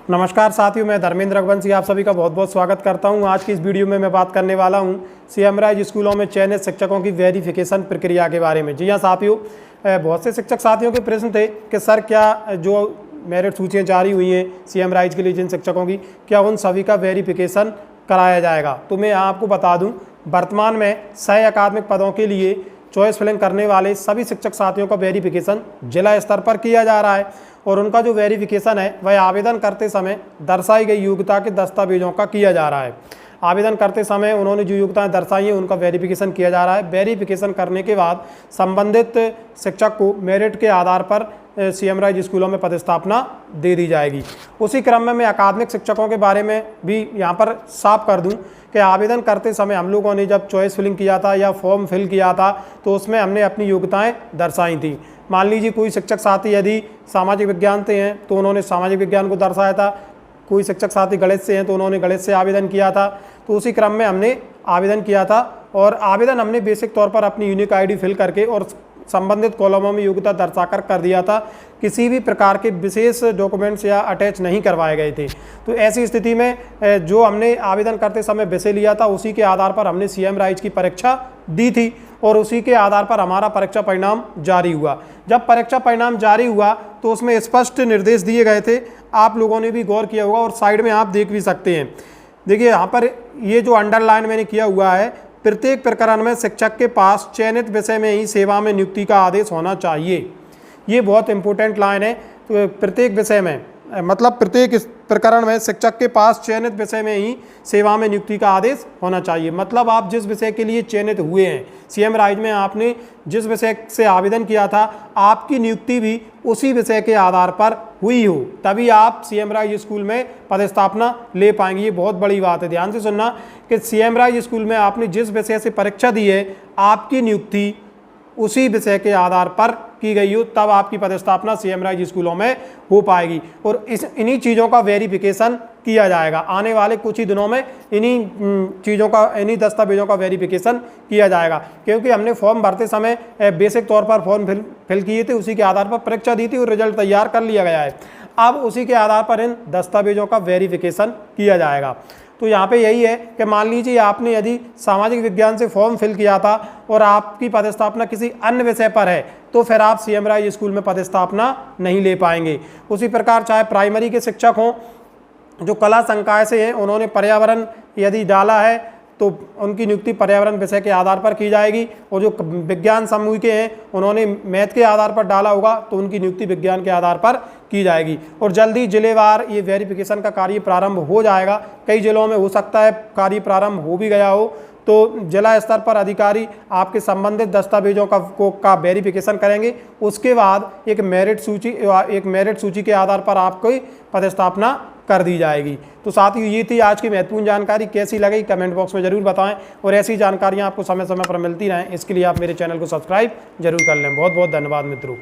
नमस्कार साथियों, मैं धर्मेंद्र रघुवंशी आप सभी का बहुत बहुत स्वागत करता हूं। आज की इस वीडियो में मैं बात करने वाला हूं सीएम राइज स्कूलों में चयनित शिक्षकों की वेरिफिकेशन प्रक्रिया के बारे में। जी हां साथियों, बहुत से शिक्षक साथियों के प्रश्न थे कि सर क्या जो मेरिट सूचियाँ जारी हुई हैं सीएम राइज के लिए जिन शिक्षकों की, क्या उन सभी का वेरिफिकेशन कराया जाएगा। तो मैं यहाँ आपको बता दूँ, वर्तमान में 100 अकादमिक पदों के लिए चॉइस फिलिंग करने वाले सभी शिक्षक साथियों का वेरिफिकेशन जिला स्तर पर किया जा रहा है और उनका जो वेरिफिकेशन है वह आवेदन करते समय दर्शाई गई योग्यता के दस्तावेजों का किया जा रहा है। आवेदन करते समय उन्होंने जो योग्यताएं दर्शाई हैं उनका वेरिफिकेशन किया जा रहा है। वेरिफिकेशन करने के बाद संबंधित शिक्षक को मेरिट के आधार पर सीएम राइज स्कूलों में पदस्थापना दे दी जाएगी। उसी क्रम में मैं अकादमिक शिक्षकों के बारे में भी यहाँ पर साफ कर दूँ कि आवेदन करते समय हम लोगों ने जब चॉइस फिलिंग किया था या फॉर्म फिल किया था तो उसमें हमने अपनी योग्यताएं दर्शाई थी। मान लीजिए कोई शिक्षक साथी यदि सामाजिक विज्ञान से हैं तो उन्होंने सामाजिक विज्ञान को दर्शाया था, कोई शिक्षक साथी गणित से हैं तो उन्होंने गणित से आवेदन किया था। तो उसी क्रम में हमने आवेदन किया था और आवेदन हमने बेसिक तौर पर अपनी यूनिक आईडी फिल करके और संबंधित कॉलमों में योग्यता दर्शाकर कर दिया था। किसी भी प्रकार के विशेष डॉक्यूमेंट्स या अटैच नहीं करवाए गए थे। तो ऐसी स्थिति में जो हमने आवेदन करते समय विषय लिया था उसी के आधार पर हमने सीएम राइज की परीक्षा दी थी और उसी के आधार पर हमारा परीक्षा परिणाम जारी हुआ। जब परीक्षा परिणाम जारी हुआ तो उसमें स्पष्ट निर्देश दिए गए थे, आप लोगों ने भी गौर किया होगा और साइड में आप देख भी सकते हैं। देखिए यहाँ पर ये जो अंडरलाइन मैंने किया हुआ है, प्रत्येक प्रकरण में शिक्षक के पास चयनित विषय में ही सेवा में नियुक्ति का आदेश होना चाहिए। ये बहुत इंपॉर्टेंट लाइन है। तो प्रत्येक विषय में मतलब प्रत्येक प्रकरण में शिक्षक के पास चयनित विषय में ही सेवा में नियुक्ति का आदेश होना चाहिए। मतलब आप जिस विषय के लिए चयनित हुए हैं सीएम राइज में, आपने जिस विषय से आवेदन किया था, आपकी नियुक्ति भी उसी विषय के आधार पर हुई हो, तभी आप सीएम राइज स्कूल में पदस्थापना ले पाएंगे। ये बहुत बड़ी बात है, ध्यान से सुनना कि सीएम राइज स्कूल में आपने जिस विषय से परीक्षा दी है, आपकी नियुक्ति उसी विषय के आधार पर की गई हो, तब आपकी पदस्थापना सीएम राइज स्कूलों में हो पाएगी। और इन्हीं चीज़ों का वेरिफिकेशन किया जाएगा। आने वाले कुछ ही दिनों में इन्हीं दस्तावेजों का वेरिफिकेशन किया जाएगा, क्योंकि हमने फॉर्म भरते समय बेसिक तौर पर फॉर्म फिल किए थे, उसी के आधार पर परीक्षा दी थी और रिजल्ट तैयार कर लिया गया है। अब उसी के आधार पर इन दस्तावेजों का वेरिफिकेशन किया जाएगा। तो यहाँ पे यही है कि मान लीजिए आपने यदि सामाजिक विज्ञान से फॉर्म फिल किया था और आपकी पदस्थापना किसी अन्य विषय पर है तो फिर आप सीएम राइज स्कूल में पदस्थापना नहीं ले पाएंगे। उसी प्रकार चाहे प्राइमरी के शिक्षक हों, जो कला संकाय से हैं, उन्होंने पर्यावरण यदि डाला है तो उनकी नियुक्ति पर्यावरण विषय के आधार पर की जाएगी। और जो विज्ञान समूह के हैं, उन्होंने मैथ के आधार पर डाला होगा तो उनकी नियुक्ति विज्ञान के आधार पर की जाएगी। और जल्दी जिलेवार ये वेरिफिकेशन का कार्य प्रारंभ हो जाएगा। कई जिलों में हो सकता है कार्य प्रारंभ हो भी गया हो, तो जिला स्तर पर अधिकारी आपके संबंधित दस्तावेजों का वेरिफिकेशन करेंगे। उसके बाद एक मेरिट सूची के आधार पर आपको पदस्थापना कर दी जाएगी। तो साथियों, ये थी आज की महत्वपूर्ण जानकारी। कैसी लगी कमेंट बॉक्स में जरूर बताएं और ऐसी जानकारियां आपको समय समय पर मिलती रहें, इसके लिए आप मेरे चैनल को सब्सक्राइब जरूर कर लें। बहुत बहुत धन्यवाद मित्रों।